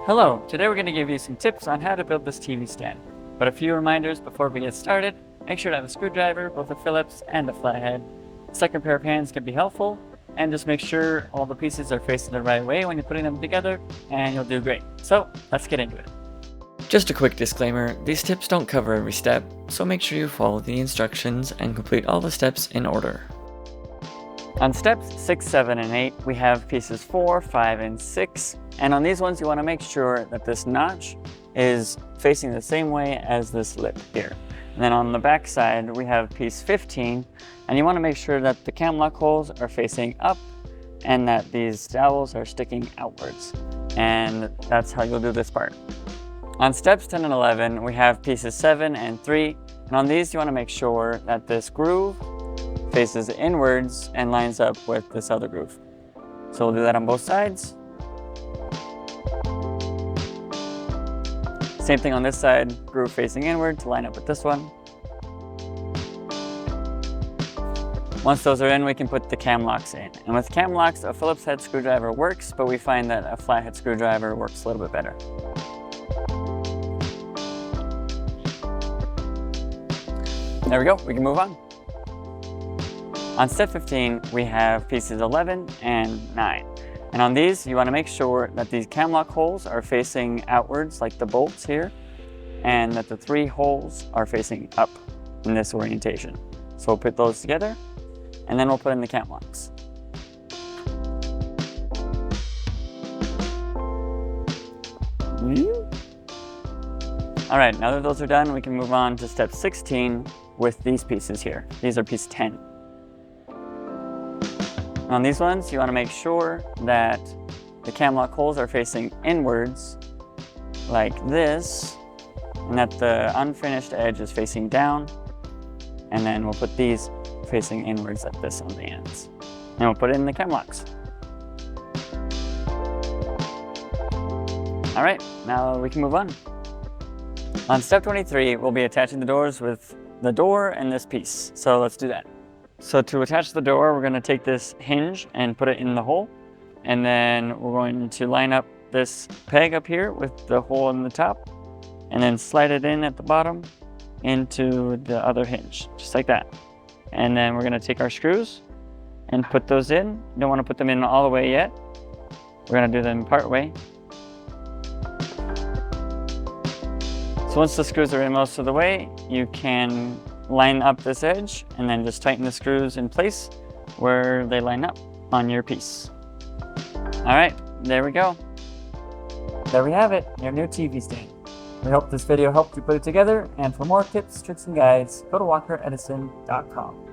Hello, today we're going to give you some tips on how to build this TV stand. But a few reminders before we get started. Make sure to have a screwdriver, both a Phillips and a flathead. A second pair of hands can be helpful, and just make sure all the pieces are facing the right way when you're putting them together, and you'll do great. So let's get into it. Just a quick disclaimer, these tips don't cover every step, so make sure you follow the instructions and complete all the steps in order. On steps 6, 7, and 8, we have pieces 4, 5, and 6. And on these ones, you want to make sure that this notch is facing the same way as this lip here. And then on the back side, we have piece 15. And you want to make sure that the cam lock holes are facing up and that these dowels are sticking outwards. And that's how you'll do this part. On steps 10 and 11, we have pieces 7 and 3. And on these, you want to make sure that this groove faces inwards and lines up with this other groove. So we'll do that on both sides. Same thing on this side, groove facing inward to line up with this one. Once those are in, we can put the cam locks in. And with cam locks, a Phillips head screwdriver works, but we find that a flathead screwdriver works a little bit better. There we go, we can move on. On step 15, we have pieces 11 and 9. And on these, you want to make sure that these cam lock holes are facing outwards like the bolts here, and that the 3 holes are facing up in this orientation. So we'll put those together, and then we'll put in the cam locks. All right, now that those are done, we can move on to step 16 with these pieces here. These are piece 10. On these ones, you want to make sure that the cam lock holes are facing inwards like this, and that the unfinished edge is facing down. And then we'll put these facing inwards like this on the ends. And we'll put it in the cam locks. All right, now we can move on. On step 23, we'll be attaching the doors with the door and this piece. So let's do that. So to attach the door, we're going to take this hinge and put it in the hole. And then we're going to line up this peg up here with the hole in the top. And then slide it in at the bottom into the other hinge, just like that. And then we're going to take our screws and put those in. You don't want to put them in all the way yet. We're going to do them part way. So once the screws are in most of the way, you can line up this edge and then just tighten the screws in place where they line up on your piece. All right, there we go. There we have it, your new TV stand. We hope this video helped you put it together, and for more tips, tricks, and guides, go to walkeredison.com.